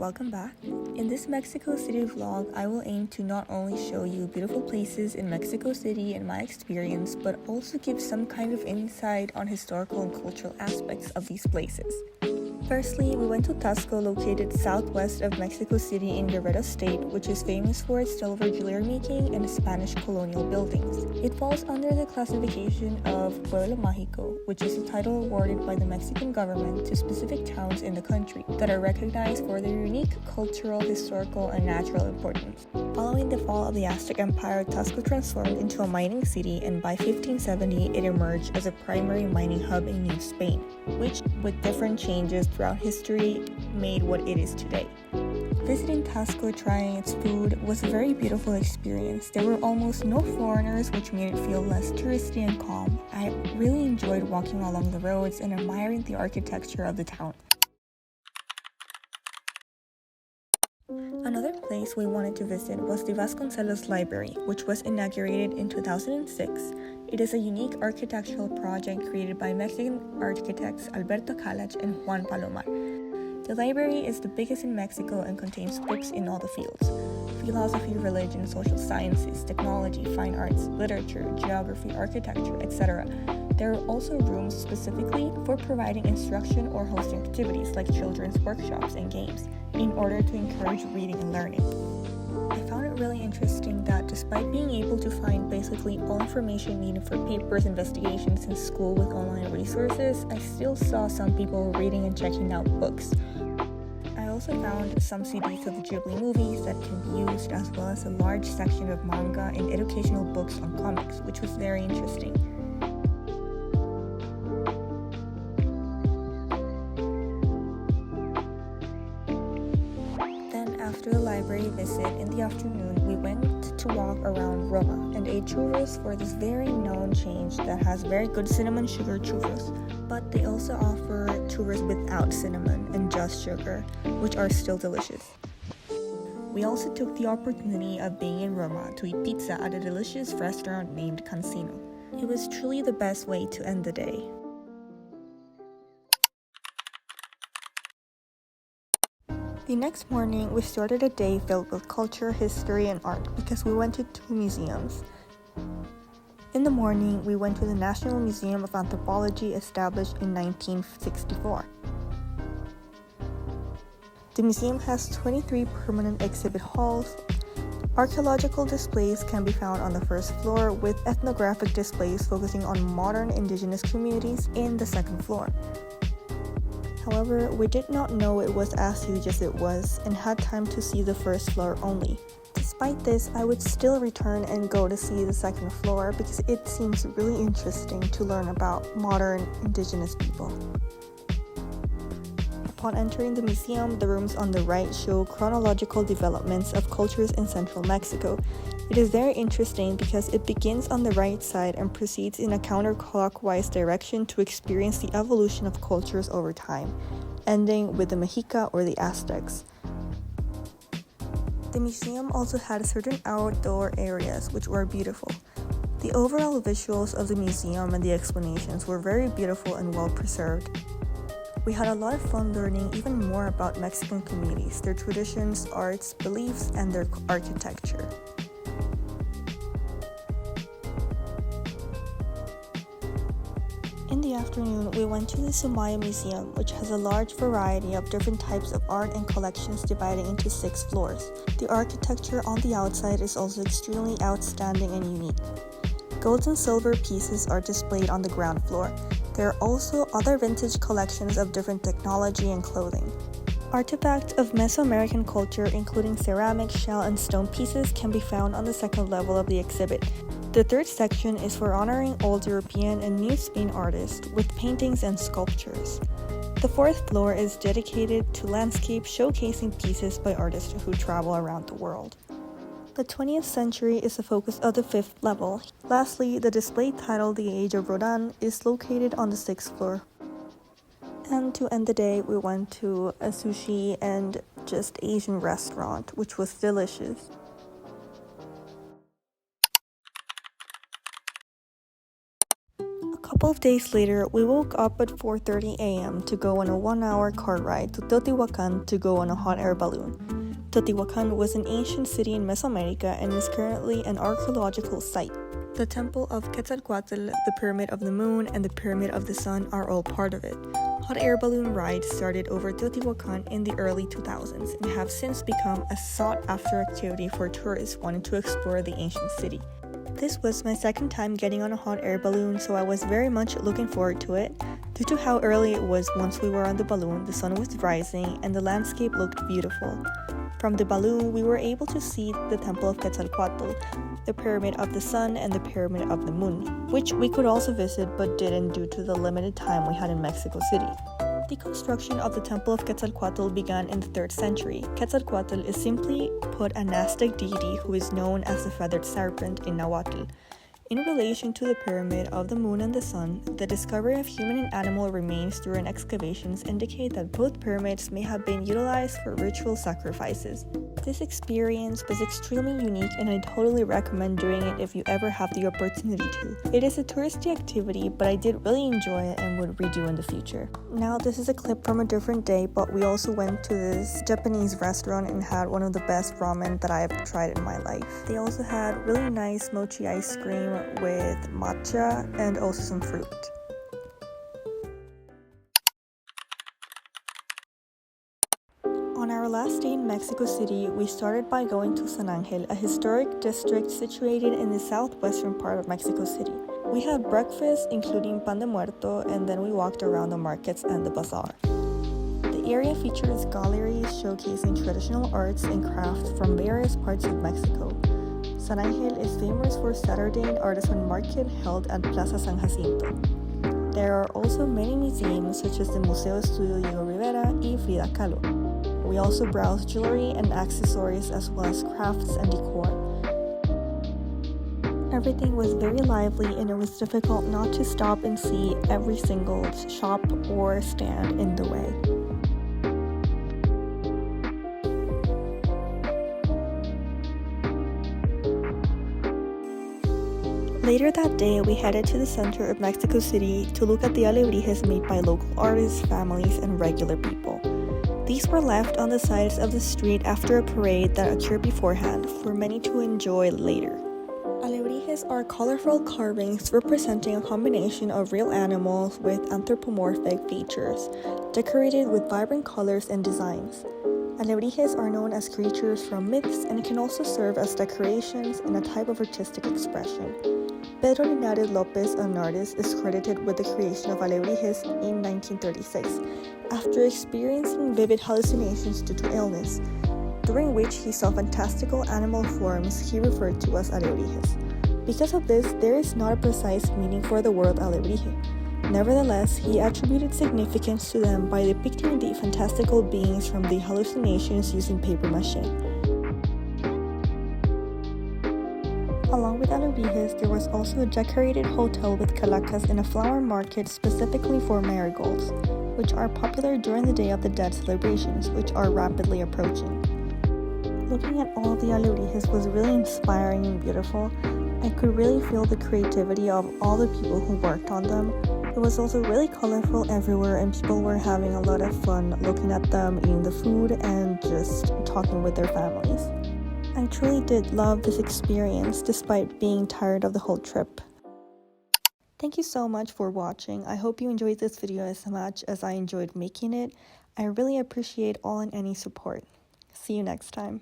welcome back. In this Mexico City vlog, I will aim to not only show you beautiful places in Mexico City and my experience, but also give some kind of insight on historical and cultural aspects of these places. Firstly, we went to Tasco, located southwest of Mexico City in Guerrero State, which is famous for its silver jewelry making and Spanish colonial buildings. It falls under the classification of Pueblo Mágico, which is a title awarded by the Mexican government to specific towns in the country that are recognized for their unique cultural, historical, and natural importance. Following the fall of the Aztec Empire, Tasco transformed into a mining city, and by 1570 it emerged as a primary mining hub in New Spain, which, with different changes throughout history, made what it is today. Visiting Tasco, trying its food, was a very beautiful experience. There were almost no foreigners, which made it feel less touristy and calm. I really enjoyed walking along the roads and admiring the architecture of the town. Another place we wanted to visit was the Vasconcelos Library, which was inaugurated in 2006. It is a unique architectural project created by Mexican architects Alberto Calach and Juan Palomar. The library is the biggest in Mexico and contains books in all the fields: philosophy, religion, social sciences, technology, fine arts, literature, geography, architecture, etc. There are also rooms specifically for providing instruction or hosting activities like children's workshops and games in order to encourage reading and learning. I found it really interesting that despite being able to find basically all information needed for papers, investigations, and school with online resources, I still saw some people reading and checking out books. I also found some CDs of the Ghibli movies that can be used, as well as a large section of manga and educational books on comics, which was very interesting. After the library visit, in the afternoon, we went to walk around Roma and ate churros for this very known chain that has very good cinnamon sugar churros, but they also offer churros without cinnamon and just sugar, which are still delicious. We also took the opportunity of being in Roma to eat pizza at a delicious restaurant named Cancino. It was truly the best way to end the day. The next morning, we started a day filled with culture, history, and art because we went to 2 museums. In the morning, we went to the National Museum of Anthropology, established in 1964. The museum has 23 permanent exhibit halls. Archaeological displays can be found on the first floor, with ethnographic displays focusing on modern indigenous communities in the second floor. However, we did not know it was as huge as it was and had time to see the first floor only. Despite this, I would still return and go to see the second floor because it seems really interesting to learn about modern indigenous people. Upon entering the museum, the rooms on the right show chronological developments of cultures in central Mexico. It is very interesting because it begins on the right side and proceeds in a counterclockwise direction to experience the evolution of cultures over time, ending with the Mexica or the Aztecs. The museum also had certain outdoor areas which were beautiful. The overall visuals of the museum and the explanations were very beautiful and well preserved. We had a lot of fun learning even more about Mexican communities, their traditions, arts, beliefs, and their architecture. In the afternoon, we went to the Sumaya Museum, which has a large variety of different types of art and collections dividing into 6 floors. The architecture on the outside is also extremely outstanding and unique. Gold and silver pieces are displayed on the ground floor. There are also other vintage collections of different technology and clothing. Artifacts of Mesoamerican culture, including ceramic, shell, and stone pieces, can be found on the second level of the exhibit. The third section is for honoring old European and New Spain artists with paintings and sculptures. The fourth floor is dedicated to landscape, showcasing pieces by artists who travel around the world. The 20th century is the focus of the 5th level. Lastly, the display titled The Age of Rodin is located on the 6th floor. And to end the day, we went to a sushi and just Asian restaurant, which was delicious. A couple of days later, we woke up at 4:30 a.m. to go on a 1-hour car ride to Teotihuacan to go on a hot air balloon. Teotihuacan was an ancient city in Mesoamerica and is currently an archaeological site. The Temple of Quetzalcoatl, the Pyramid of the Moon, and the Pyramid of the Sun are all part of it. Hot air balloon rides started over Teotihuacan in the early 2000s and have since become a sought-after activity for tourists wanting to explore the ancient city. This was my second time getting on a hot air balloon, so I was very much looking forward to it. Due to how early it was once we were on the balloon, the sun was rising and the landscape looked beautiful. From the balloon, we were able to see the Temple of Quetzalcoatl, the Pyramid of the Sun, and the Pyramid of the Moon, which we could also visit but didn't due to the limited time we had in Mexico City. The construction of the Temple of Quetzalcoatl began in the 3rd century. Quetzalcoatl is simply put an Aztec deity who is known as the feathered serpent in Nahuatl. In relation to the Pyramid of the Moon and the Sun, the discovery of human and animal remains during excavations indicate that both pyramids may have been utilized for ritual sacrifices. This experience was extremely unique and I totally recommend doing it if you ever have the opportunity to. It is a touristy activity, but I did really enjoy it and would redo in the future. Now this is a clip from a different day, but we also went to this Japanese restaurant and had one of the best ramen that I have tried in my life. They also had really nice mochi ice cream with matcha and also some fruit. On our last day in Mexico City, we started by going to San Angel, a historic district situated in the southwestern part of Mexico City. We had breakfast, including pan de muerto, and then we walked around the markets and the bazaar. The area features galleries showcasing traditional arts and crafts from various parts of Mexico. San Angel is famous for Saturday artisan market held at Plaza San Jacinto. There are also many museums such as the Museo Estudio Diego Rivera y Frida Kahlo. We also browse jewelry and accessories as well as crafts and decor. Everything was very lively and it was difficult not to stop and see every single shop or stand in the way. Later that day, we headed to the center of Mexico City to look at the alebrijes made by local artists, families, and regular people. These were left on the sides of the street after a parade that occurred beforehand for many to enjoy later. Alebrijes are colorful carvings representing a combination of real animals with anthropomorphic features, decorated with vibrant colors and designs. Alebrijes are known as creatures from myths and can also serve as decorations and a type of artistic expression. Pedro Linares Lopez, an artist, is credited with the creation of alebrijes in 1936, after experiencing vivid hallucinations due to illness, during which he saw fantastical animal forms he referred to as alebrijes. Because of this, there is not a precise meaning for the word alebrije. Nevertheless, he attributed significance to them by depicting the fantastical beings from the hallucinations using paper mache. Along with alebrijes, there was also a decorated hotel with calacas and a flower market specifically for marigolds, which are popular during the Day of the Dead celebrations, which are rapidly approaching. Looking at all the alebrijes was really inspiring and beautiful. I could really feel the creativity of all the people who worked on them. It was also really colorful everywhere and people were having a lot of fun looking at them, eating the food, and just talking with their families. I truly did love this experience despite being tired of the whole trip. Thank you so much for watching. I hope you enjoyed this video as much as I enjoyed making it. I really appreciate all and any support. See you next time.